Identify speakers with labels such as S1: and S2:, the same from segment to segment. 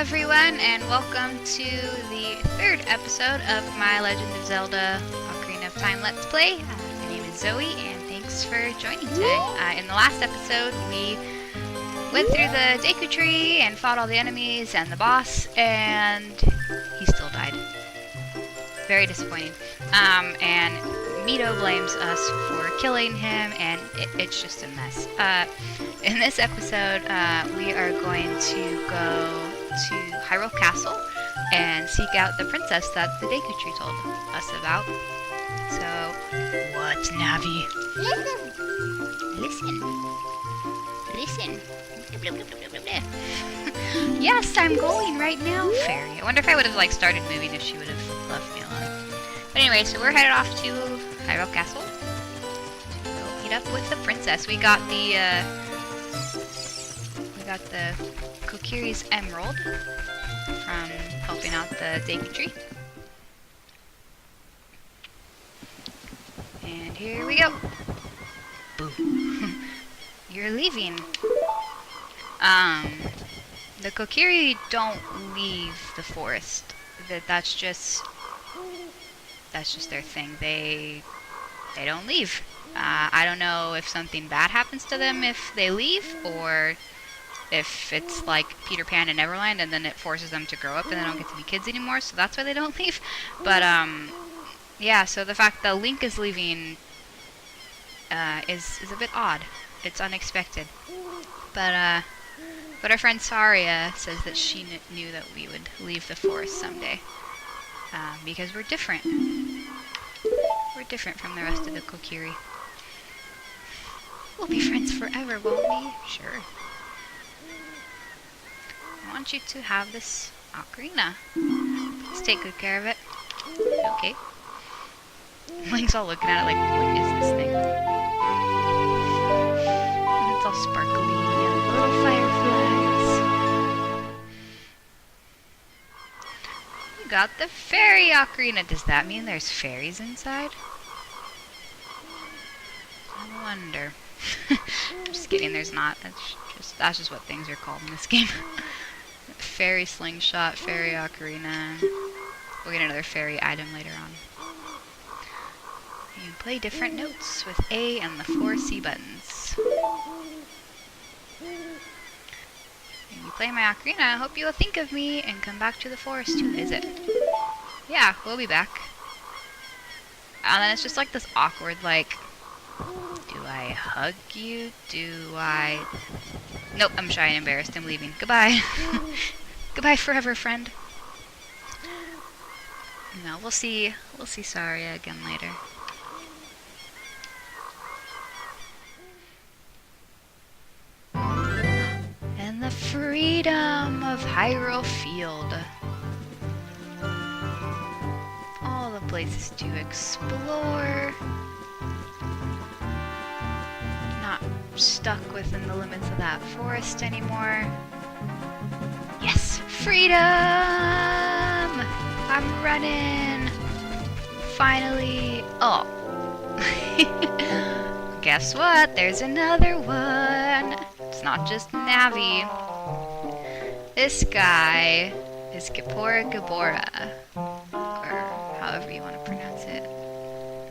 S1: everyone, and welcome to the third episode of my Legend of Zelda Ocarina of Time Let's Play. My name is Zoe, and thanks for joining today. In the last episode, we went through the Deku Tree and fought all the enemies and the boss, and he still died. Very disappointing. And Mito blames us for killing him, and it's just a mess. In this episode, we are going to go to Hyrule Castle and seek out the princess that the Deku Tree told us about. So, what's Navi? Listen. Yes, I'm going right now, Fairy. I wonder if I would have started moving if she would have left me alone. But anyway, so we're headed off to Hyrule Castle to go meet up with the princess. We got the Kokiri's Emerald from helping out the Deku Tree. And here we go. Boom. You're leaving. The Kokiri don't leave the forest. That's just their thing. They don't leave. I don't know if something bad happens to them if they leave, or if it's like Peter Pan in Neverland and then it forces them to grow up and they don't get to be kids anymore, so that's why they don't leave. But yeah, so the fact that Link is leaving is a bit odd. It's unexpected. But our friend Saria says that she knew that we would leave the forest someday. Because we're different. We're different from the rest of the Kokiri. We'll be friends forever, won't we? Sure. I want you to have this ocarina. Let's take good care of it. Okay. Link's all looking at it like, what is this thing? And it's all sparkly and little fireflies. We got the fairy ocarina. Does that mean there's fairies inside? I wonder. Just kidding, there's not. That's just what things are called in this game. Fairy slingshot, fairy ocarina. We'll get another fairy item later on. You can play different notes with A and the 4 C buttons. When you play my ocarina, I hope you will think of me and come back to the forest to visit. Yeah, we'll be back. And then it's just like this awkward, like, do I hug you? Do I... Nope, I'm shy and embarrassed. I'm leaving. Goodbye. Goodbye forever, friend. No, we'll see Saria again later. And the freedom of Hyrule Field. All the places to explore. Not stuck within the limits of that forest anymore. Yes! Freedom! I'm running! Finally! Oh. Guess what? There's another one! It's not just Navi. This guy is Gabora. Or however you want to pronounce it.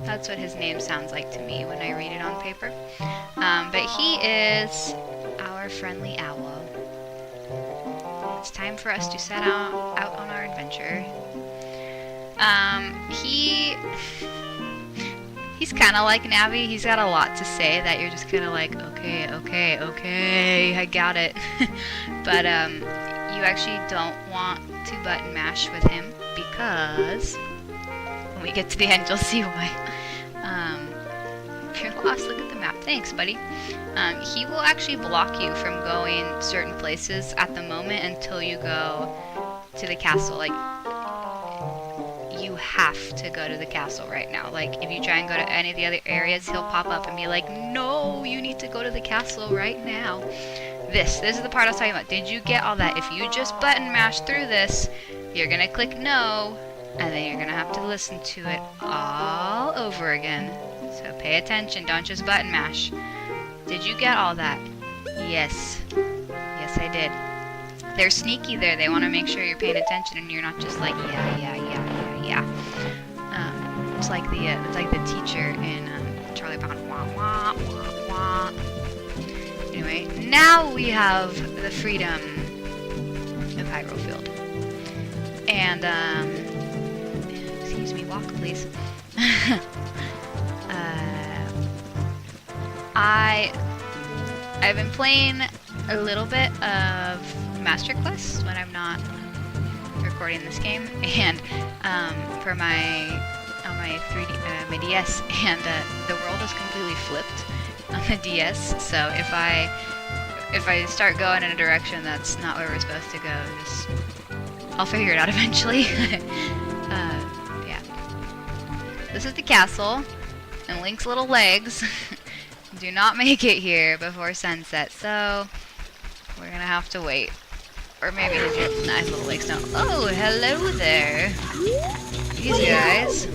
S1: That's what his name sounds like to me when I read it on paper. But he is our friendly owl. It's time for us to set out on our adventure. He's kind of like Navi. He's got a lot to say that you're just kind of like, okay, I got it. But you actually don't want to button mash with him because when we get to the end, you'll see why. If you're lost, look at the map. Thanks, buddy. He will actually block you from going certain places at the moment until you go to the castle. Like, you have to go to the castle right now. Like, if you try and go to any of the other areas, he'll pop up and be like, no, you need to go to the castle right now. This is the part I was talking about. Did you get all that? If you just button mash through this, you're gonna click no, and then you're gonna have to listen to it all over again. So pay attention, don't just button mash. Did you get all that? Yes. Yes, I did. they're sneaky there. They want to make sure you're paying attention and you're not just like, yeah. It's like the teacher in Charlie Brown. Wah, wah, wah, wah. Anyway, now we have the freedom of Hyrule Field. And, excuse me, walk please. I've been playing a little bit of Master Quest when I'm not recording this game, and for my 3D my DS, and the world is completely flipped on the DS. So if I start going in a direction that's not where we're supposed to go, I'll figure it out eventually. Yeah. This is the castle, and Link's little legs do not make it here before sunset, so we're gonna have to wait. Or maybe his nice little legs don't. Oh, hello there. These guys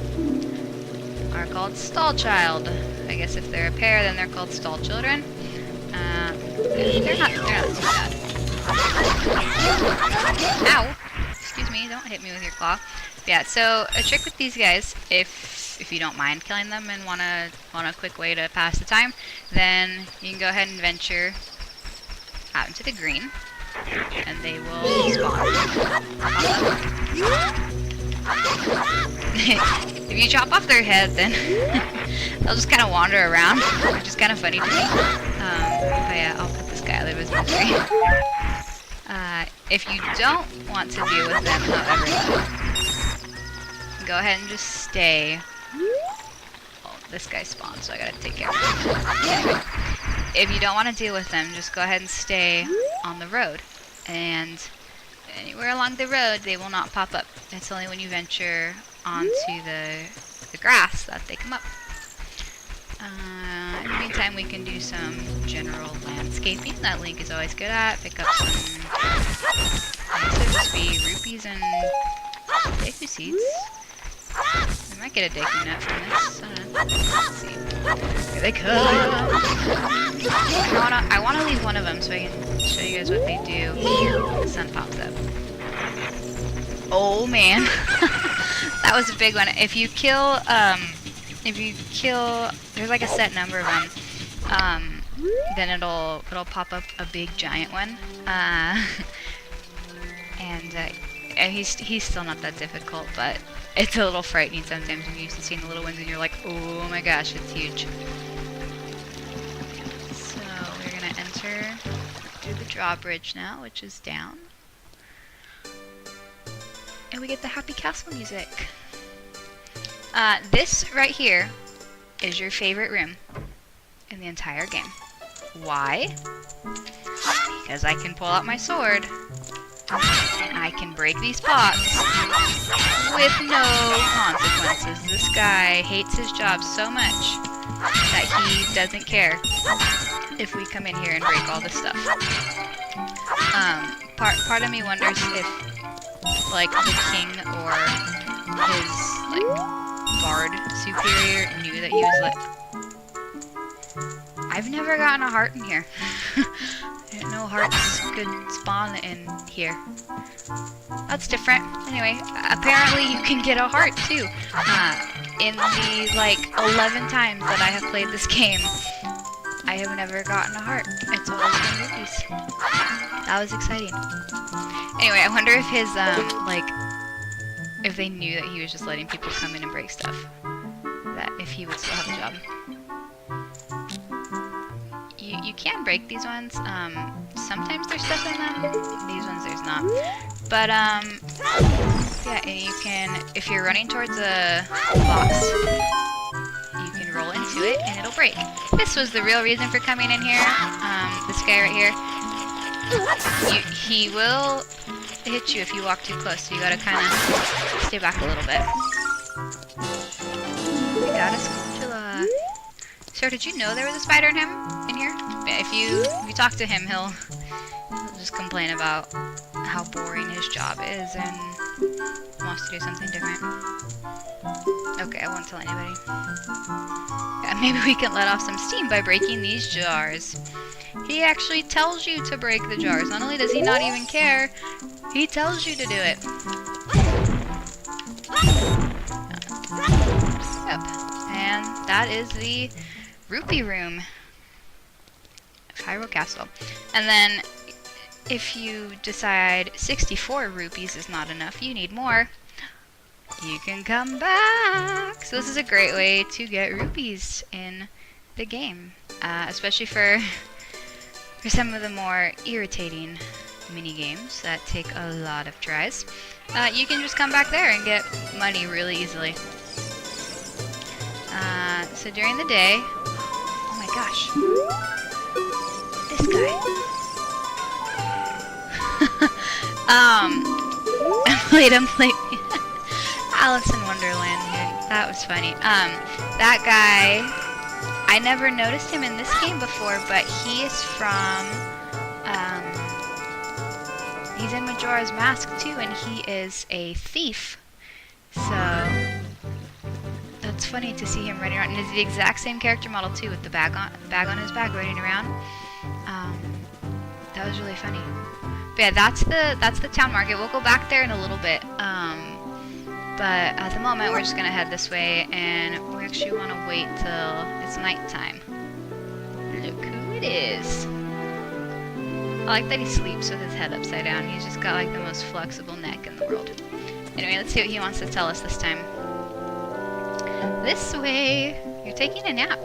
S1: are called stall child. I guess if they're a pair, then they're called stall children. They're not too bad. Ow! Excuse me, don't hit me with your claw. Yeah, so a trick with these guys, if you don't mind killing them and want a quick way to pass the time, then you can go ahead and venture out into the green, and they will spawn. If you chop off their head, then they'll just kind of wander around, which is kind of funny to me. But yeah, I'll put this guy out of his misery. If you don't want to deal with them, however, go ahead and just stay. Oh, this guy spawned, so I gotta take care of him. Anyway, if you don't want to deal with them, just go ahead and stay on the road. And anywhere along the road, they will not pop up. It's only when you venture onto the grass that they come up. In the meantime, we can do some general landscaping that Link is always good at. Pick up some, I guess it'd just be rupees and deku seeds. I might get a deku nut from this. I don't know. Let's see. Here they come. I want to leave one of them so I can show you guys what they do when the sun pops up. Oh man, that was a big one. If you kill, there's like a set number of them, then it'll pop up a big giant one, and he's still not that difficult, but it's a little frightening sometimes when you're used to seeing the little ones and you're like, oh my gosh, it's huge. So we're gonna enter through the drawbridge now, which is down. And we get the Happy Castle music. This right here is your favorite room in the entire game. Why? Because I can pull out my sword and I can break these pots with no consequences. This guy hates his job so much that he doesn't care if we come in here and break all this stuff. Part of me wonders if, like, the king or his, like, guard superior knew that he was, like... I've never gotten a heart in here. I didn't know hearts could spawn in here. That's different. Anyway, apparently you can get a heart, too. In the, like, 11 times that I have played this game, I have never gotten a heart. It's always been rupees. That was exciting. Anyway, I wonder if his, like, if they knew that he was just letting people come in and break stuff. That if he would still have a job. You can break these ones. Sometimes there's stuff in them. These ones there's not. But, yeah, and you can, if you're running towards a box, you can roll into it and it'll break. This was the real reason for coming in here. This guy right here. He will hit you if you walk too close, so you gotta kind of stay back a little bit. We got a Skulltula. So did you know there was a spider in here? If you talk to him, he'll just complain about how boring his job is and wants to do something different. Okay, I won't tell anybody. Yeah, maybe we can let off some steam by breaking these jars. He actually tells you to break the jars. Not only does he not even care, he tells you to do it. Yep. And that is the rupee room of Hyrule Castle. And then if you decide 64 rupees is not enough, you need more, you can come back. So this is a great way to get rupees in the game, especially for some of the more irritating mini games that take a lot of tries. You can just come back there and get money really easily. So during the day, oh my gosh, this guy. I played Alice in Wonderland here. That was funny. That guy, I never noticed him in this game before, but he is from, he's in Majora's Mask too, and he is a thief. So, that's funny to see him running around. And he's the exact same character model too, with the bag on his back running around. That was really funny. But yeah, that's the town market. We'll go back there in a little bit. But at the moment, we're just gonna head this way, and we actually want to wait till it's nighttime. Look who it is. I like that he sleeps with his head upside down. He's just got like the most flexible neck in the world. Anyway, let's see what he wants to tell us this time. This way. You're taking a nap.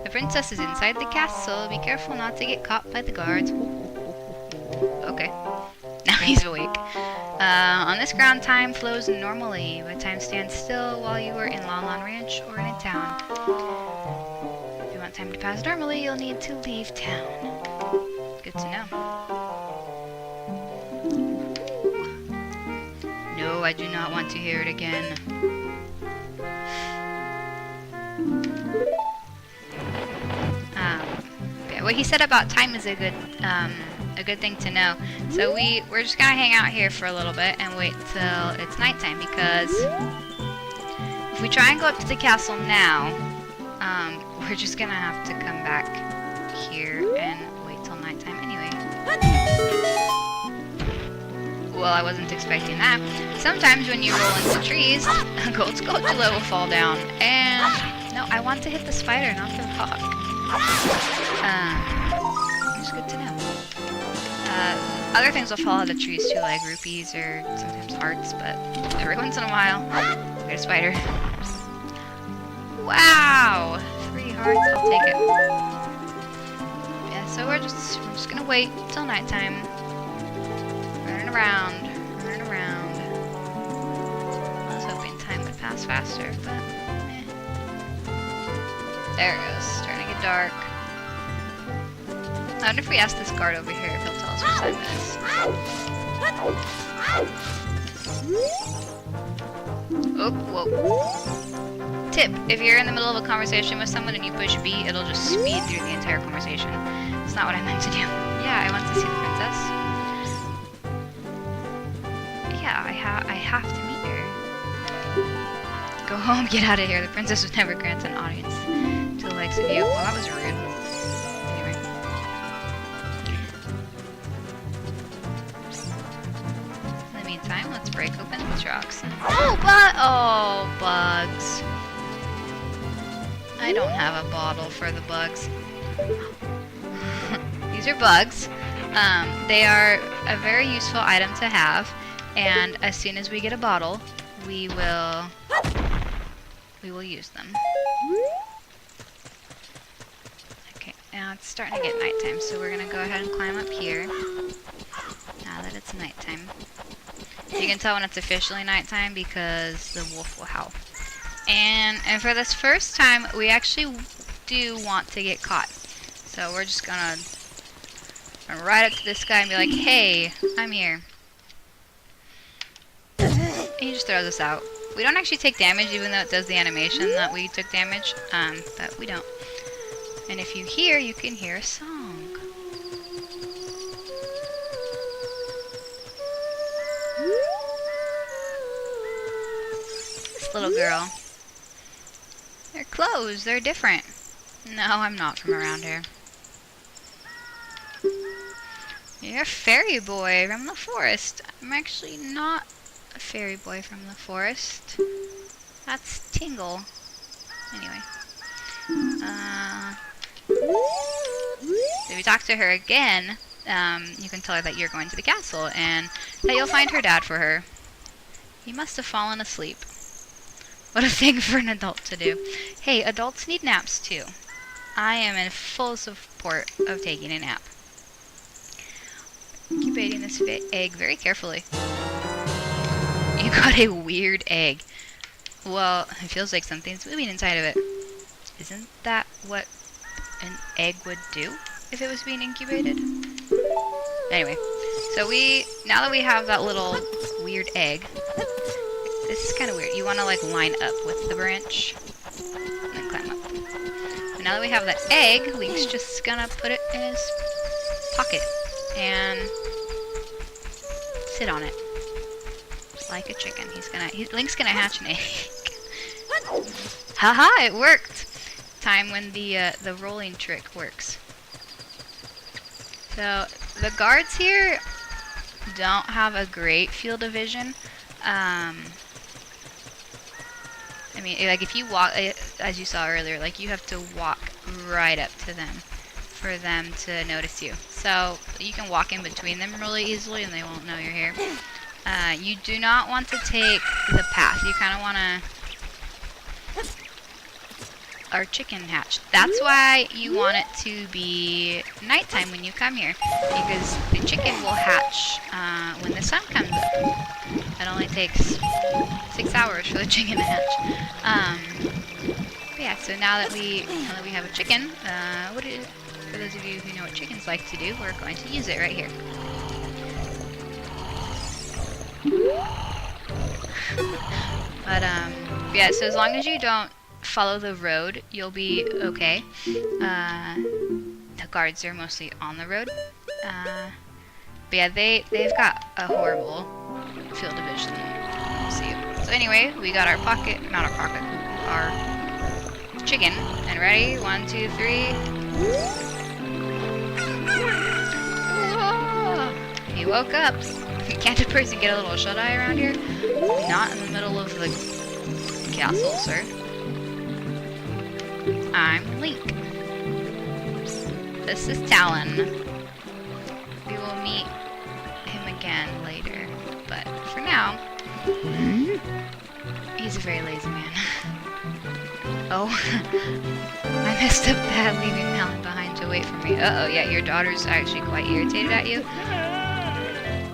S1: The princess is inside the castle. Be careful not to get caught by the guards. Okay. Now he's awake. On this ground, time flows normally, but time stands still while you are in Lon Ranch or in a town. If you want time to pass normally, you'll need to leave town. Good to know. No, I do not want to hear it again. Okay, what he said about time is a good thing to know. So we're just gonna hang out here for a little bit and wait till it's nighttime, because if we try and go up to the castle now, we're just gonna have to come back here and wait till nighttime anyway. Well, I wasn't expecting that. Sometimes when you roll into trees, a gold Skulltula will fall down. And no, I want to hit the spider, not the hawk. It's good to know. Other things will fall out of the trees too, like rupees or sometimes hearts, but every once in a while, get a spider. Wow! 3 hearts, I'll take it. Yeah, so we're just gonna wait till nighttime. Running around. I was hoping time would pass faster, but eh. There it goes, starting to get dark. I wonder if we ask this guard over here if he'll tell us what time it is. Oh, whoa. Tip, if you're in the middle of a conversation with someone and you push B, it'll just speed through the entire conversation. It's not what I meant to do. Yeah, I want to see the princess. Yeah, I have to meet her. Go home, get out of here. The princess would never grant an audience to the likes of you. Well, that was rude. Time, let's break open the trucks. Oh, bugs. I don't have a bottle for the bugs. These are bugs. They are a very useful item to have, and as soon as we get a bottle, we will use them. Okay, now it's starting to get nighttime, so we're gonna go ahead and climb up here. Now that it's nighttime. You can tell when it's officially nighttime because the wolf will howl. And for this first time, we actually do want to get caught. So we're just gonna run right up to this guy and be like, hey, I'm here. And he just throws us out. We don't actually take damage, even though it does the animation that we took damage, but we don't. And if you hear, you can hear a song. Little girl. They're clothes, they're different. No, I'm not from around here. You're a fairy boy from the forest. I'm actually not a fairy boy from the forest. That's Tingle. Anyway. If you talk to her again, you can tell her that you're going to the castle and that you'll find her dad for her. He must have fallen asleep. What a thing for an adult to do. Hey, adults need naps too. I am in full support of taking a nap. Incubating this egg very carefully. You got a weird egg. Well, it feels like something's moving inside of it. Isn't that what an egg would do if it was being incubated? Anyway, so now that we have that little weird egg, this is kind of weird. You want to like line up with the branch and then climb up. And now that we have that egg, Link's just gonna put it in his pocket and sit on it like a chicken. Link's gonna hatch an egg. Haha, it worked. Time when the rolling trick works. So the guards here don't have a great field of vision. I mean, like if you walk, as you saw earlier, like you have to walk right up to them for them to notice you. So you can walk in between them really easily and they won't know you're here. You do not want to take the path. You kind of want to... Our chicken hatched. That's why you want it to be nighttime when you come here, because the chicken will hatch when the sun comes up. It only takes 6 hours for the chicken to hatch. Yeah, so now that we have a chicken, for those of you who know what chickens like to do, we're going to use it right here. But yeah, so as long as you don't follow the road, you'll be okay. The guards are mostly on the road. But yeah, they've got a horrible field of vision. See. So anyway, we got our chicken, and ready? 1, 2, 3. Whoa! He woke up. Can't a person get a little shut-eye around here? Not in the middle of the castle, sir. I'm Link. This is Talon. We will meet him again later, but for now, he's a very lazy man. Oh, I messed up bad leaving Talon behind to wait for me. Uh-oh, yeah, your daughter's actually quite irritated at you.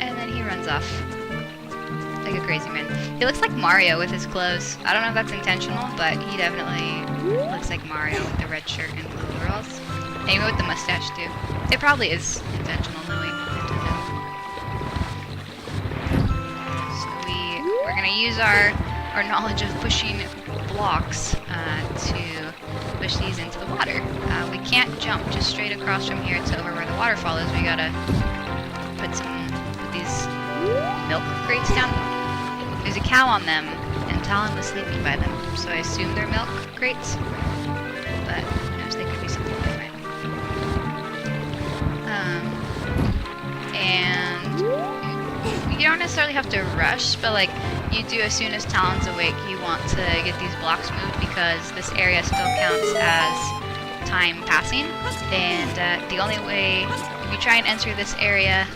S1: And then he runs off like a crazy man. He looks like Mario with his clothes. I don't know if that's intentional, but he definitely looks like Mario with the red shirt and blue overalls. And even with the mustache too. It probably is intentional knowing Nintendo. So we're gonna use our knowledge of pushing blocks to push these into the water. We can't jump just straight across from here to over where the waterfall is. We gotta put these milk crates down. There's a cow on them, and Talon was sleeping by them, so I assume they're milk crates, but who knows, they could be something different. And you don't necessarily have to rush, but like you do as soon as Talon's awake, you want to get these blocks moved because this area still counts as time passing, and the only way, if you try and enter this area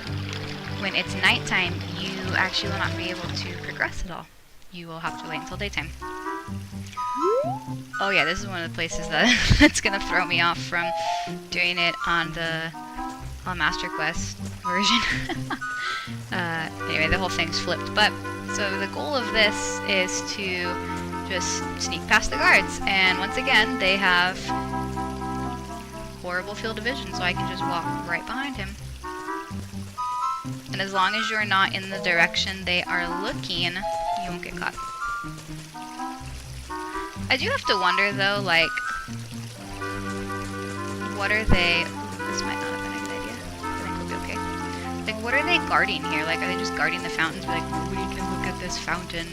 S1: when it's nighttime, you actually will not be able to progress at all. You will have to wait until daytime. Oh yeah, this is one of the places that's gonna throw me off from doing it on the Master Quest version. Anyway, the whole thing's flipped. But so the goal of this is to just sneak past the guards, and once again, they have horrible field of vision, so I can just walk right behind him. And as long as you're not in the direction they are looking, you won't get caught. I do have to wonder though, like, what are they... This might not have been a good idea. I think we'll be okay. Like, what are they guarding here? Like, are they just guarding the fountains? Like, nobody can look at this fountain.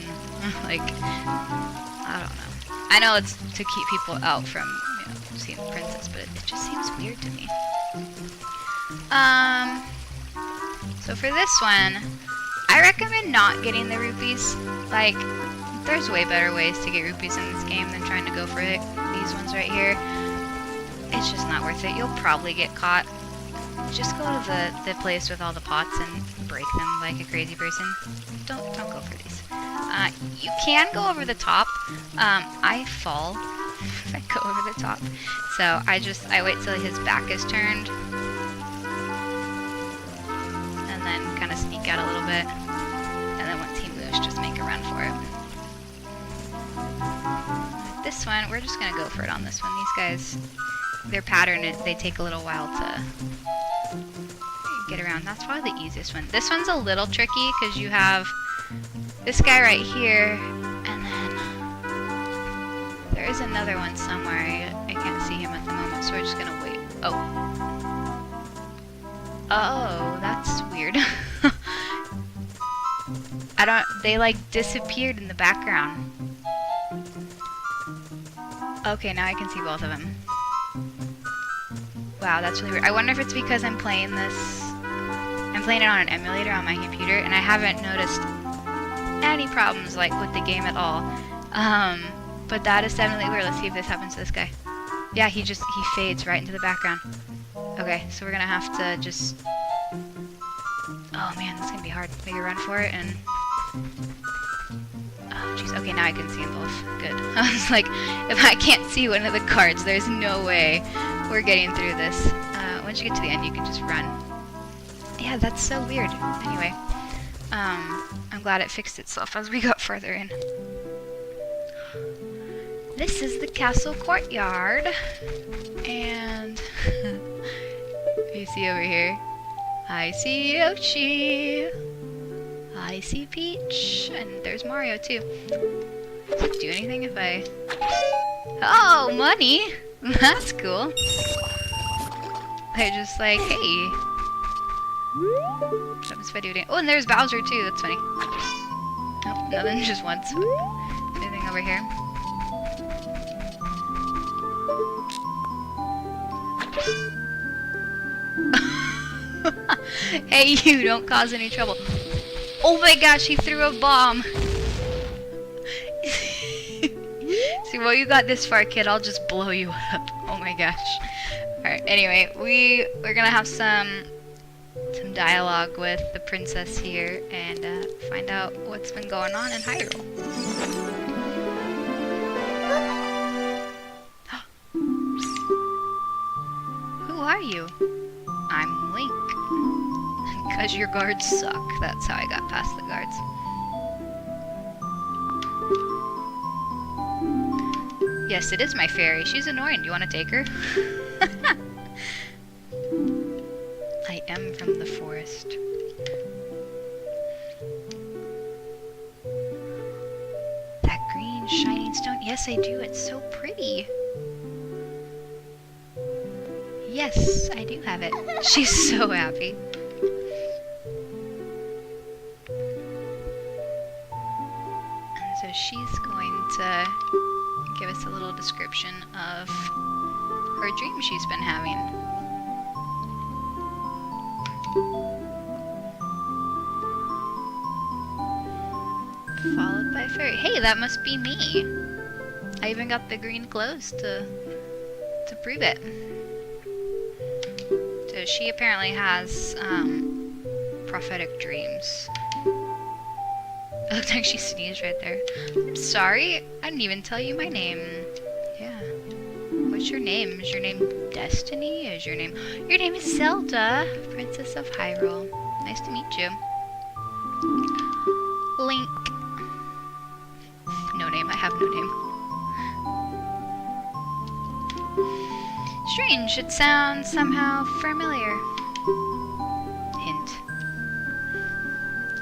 S1: Like, I don't know. I know it's to keep people out from, you know, seeing the princess, but it just seems weird to me. So for this one, I recommend not getting the rupees. Like, there's way better ways to get rupees in this game than trying to go for these ones right here. It's just not worth it. You'll probably get caught. Just go to the place with all the pots and break them like a crazy person. Don't go for these. You can go over the top. I fall if I go over the top. So I wait till his back is turned. And then kind of sneak out a little bit. And then once he moves, just make a run for it. This one, we're just gonna go for it on this one. These guys, their pattern, they take a little while to get around. That's probably the easiest one. This one's a little tricky because you have this guy right here, and then there is another one somewhere. I can't see him at the moment, so we're just gonna wait. Oh, that's weird. They like disappeared in the background. Okay, now I can see both of them. Wow, that's really weird. I wonder if it's because I'm playing it on an emulator on my computer, and I haven't noticed any problems like with the game at all. But that is definitely weird. Let's see if this happens to this guy. Yeah, he fades right into the background. Okay, so we're gonna have to just... Oh man, this is gonna be hard. Make a run for it and... Oh jeez, okay, now I can see them both. Good. I was like, if I can't see one of the cards, there's no way we're getting through this. Once you get to the end, you can just run. Yeah, that's so weird. Anyway, I'm glad it fixed itself as we got further in. This is the castle courtyard, and you see over here, I see Yoshi, I see Peach, and there's Mario too. Does it do anything if I... Oh, money! That's cool. They're just like, hey. What happens if I do it again? Oh, and there's Bowser too, that's funny. Nope, nothing, just once. Anything over here? Hey, you, don't cause any trouble. Oh my gosh, he threw a bomb. See, well, you got this far, kid. I'll just blow you up. Oh my gosh. Alright, anyway, we're gonna have some dialogue with the princess here and find out what's been going on in Hyrule. Who are you? I'm Link. Because your guards suck. That's how I got past the guards. Yes, it is my fairy. She's annoying. Do you want to take her? I am from the forest. That green shining stone. Yes, I do. It's so pretty. Yes, I do have it. She's so happy. And so she's going to give us a little description of her dream she's been having. Followed by fairy. Hey, that must be me. I even got the green clothes to prove it. So she apparently has prophetic dreams. It looked like she sneezed right there. I'm sorry, I didn't even tell you my name. Yeah. What's your name? Is your name Destiny? Is your name... Your name is Zelda, Princess of Hyrule. Nice to meet you. Link. No name, I have no name. Strange, it sounds somehow familiar. Hint.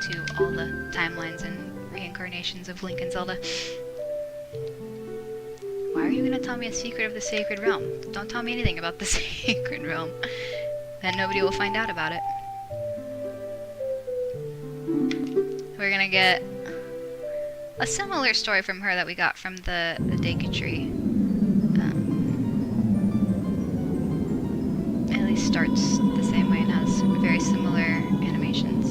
S1: To all the timelines and reincarnations of Link and Zelda. Why are you gonna tell me a secret of the Sacred Realm? Don't tell me anything about the Sacred Realm. Then nobody will find out about it. We're gonna get a similar story from her that we got from the Deku Tree. At least starts the same way and has very similar animations.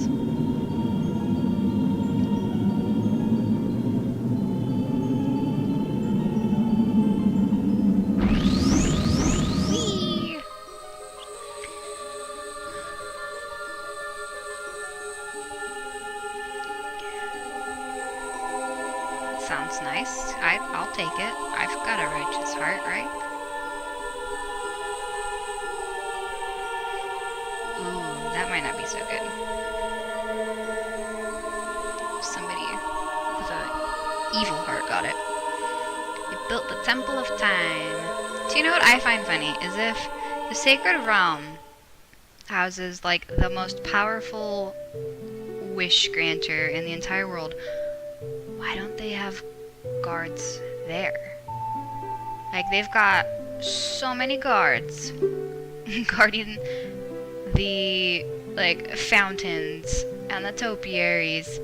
S1: sounds nice. I'll take it. I've got a righteous heart, right? Ooh, that might not be so good. Somebody with an evil heart got it. You built the Temple of Time. Do you know what I find funny? Is if the Sacred Realm houses like the most powerful wish granter in the entire world, why don't they have guards there? Like, they've got so many guards guarding the, like, fountains and the topiaries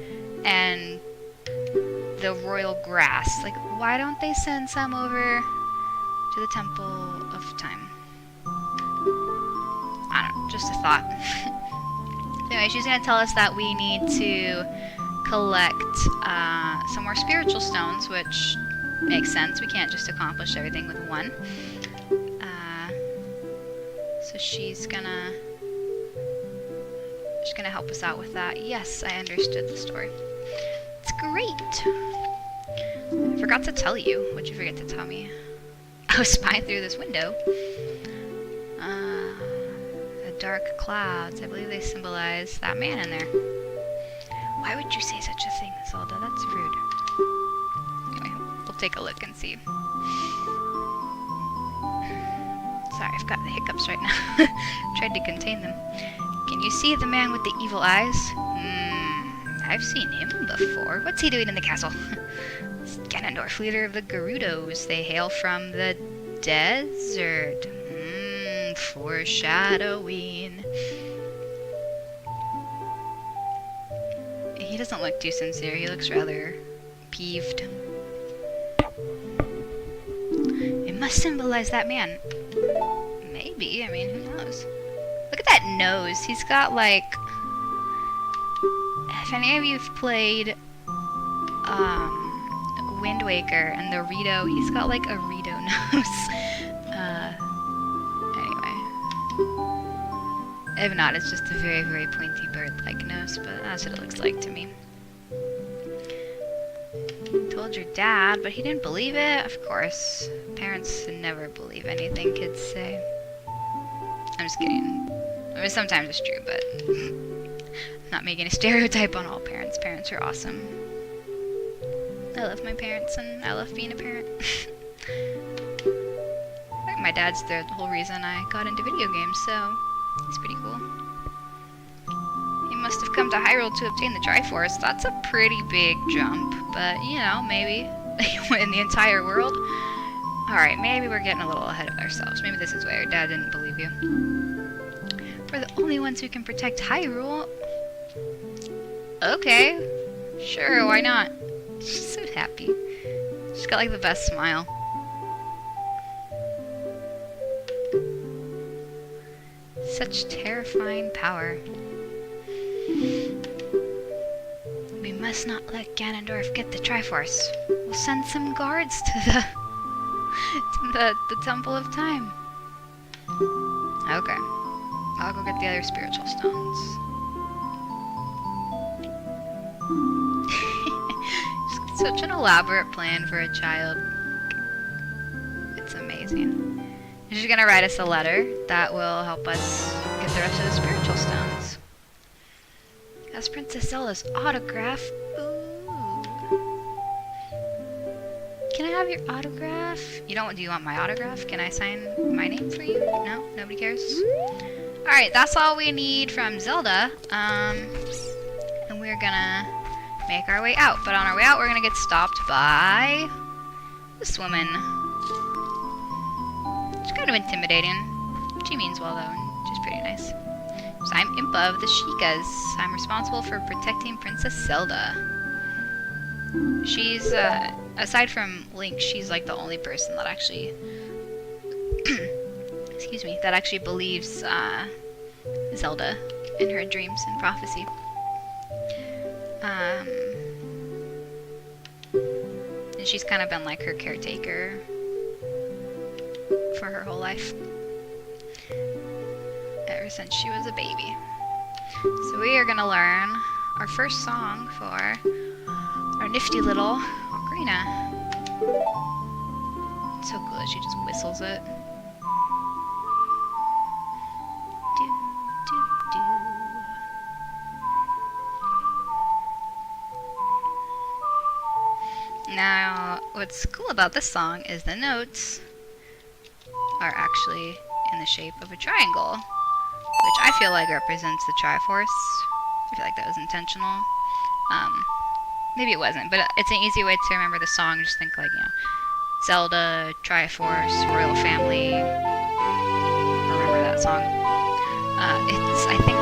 S1: and the royal grass. Like, why don't they send some over to the Temple of Time? I don't know, just a thought. Anyway, she's going to tell us that we need to collect some more spiritual stones, which makes sense. We can't just accomplish everything with one. So she's gonna help us out with that. Yes, I understood the story. It's great. I forgot to tell you. What'd you forget to tell me? I was spying through this window. The dark clouds. I believe they symbolize that man in there. Why would you say such a thing, Zelda? That's rude. Anyway, we'll take a look and see. Sorry, I've got the hiccups right now. Tried to contain them. Can you see the man with the evil eyes? I've seen him before. What's he doing in the castle? It's Ganondorf, leader of the Gerudos. They hail from the desert. Foreshadowing. He doesn't look too sincere. He looks rather peeved. It must symbolize that man. Maybe. I mean, who knows? Look at that nose. He's got, like... If any of you've played Wind Waker and the Rito, he's got, like, a Rito nose. If not, it's just a very, very pointy bird-like nose, but that's what it looks like to me. Told your dad, but he didn't believe it? Of course. Parents never believe anything kids say. I'm just kidding. I mean, sometimes it's true, but I'm not making a stereotype on all parents. Parents are awesome. I love my parents, and I love being a parent. My dad's the whole reason I got into video games, so... He's pretty cool. He must have come to Hyrule to obtain the Triforce. That's a pretty big jump, but, you know, maybe in the entire world. Alright, maybe we're getting a little ahead of ourselves. Maybe this is why your dad didn't believe you. We're the only ones who can protect Hyrule. Okay. Sure, why not? She's so happy. She's got, like, the best smile. Such terrifying power. We must not let Ganondorf get the Triforce. We'll send some guards to the Temple of Time. Okay. I'll go get the other spiritual stones. Such an elaborate plan for a child. It's amazing. She's gonna write us a letter that will help us get the rest of the spiritual stones. That's Princess Zelda's autograph. Ooh. Can I have your autograph? You don't? Do you want my autograph? Can I sign my name for you? No? Nobody cares? Alright, that's all we need from Zelda. And we're gonna make our way out. But on our way out, we're gonna get stopped by this woman. She's kind of intimidating. She means well, though, and she's pretty nice. So I'm Impa of the Sheikahs. I'm responsible for protecting Princess Zelda. She's, aside from Link, she's like the only person that actually, excuse me, that actually believes, Zelda in her dreams and prophecy. And she's kind of been like her caretaker for her whole life, ever since she was a baby. So we are gonna learn our first song for our nifty little Ocarina. ocarina. It's so good, she just whistles it. Do, do, do. Now, what's cool about this song is the notes are actually in the shape of a triangle, which I feel like represents the Triforce. I feel like that was intentional. Maybe it wasn't, but it's an easy way to remember the song. Just think like, Zelda, Triforce, Royal Family. Remember that song. It's, I think,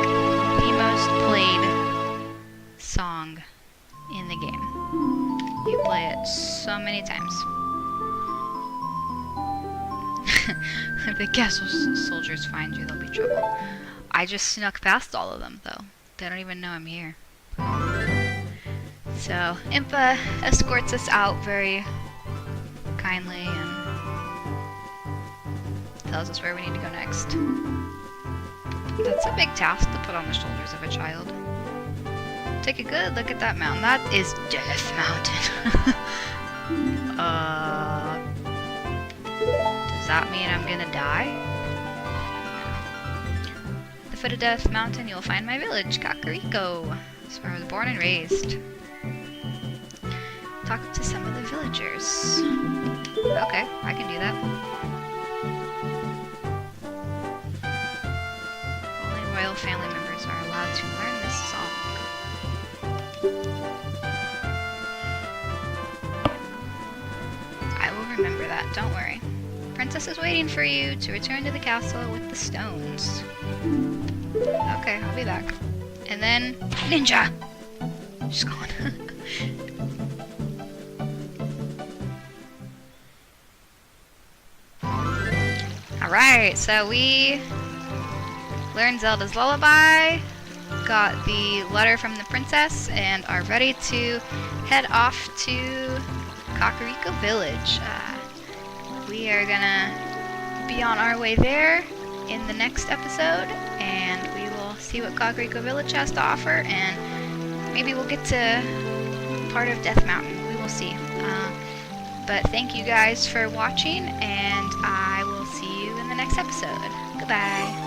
S1: the most played song in the game. You play it so many times. If the castle soldiers find you, there'll be trouble. I just snuck past all of them, though. They don't even know I'm here. So, Impa escorts us out very kindly and tells us where we need to go next. That's a big task to put on the shoulders of a child. Take a good look at that mountain. That is Death Mountain. Does that mean I'm gonna die? At the foot of Death Mountain, you'll find my village, Kakariko. That's where I was born and raised. Talk to some of the villagers. Okay, I can do that. Only royal family members are allowed to learn this song. I will remember that, don't worry. Princess is waiting for you to return to the castle with the stones. Okay, I'll be back. And then, ninja! She's gone. Alright, so we learned Zelda's Lullaby, got the letter from the princess, and are ready to head off to Kakariko Village. We are gonna be on our way there in the next episode, and we will see what Kakariko Village has to offer, and maybe we'll get to part of Death Mountain. We will see. But thank you guys for watching, and I will see you in the next episode. Goodbye.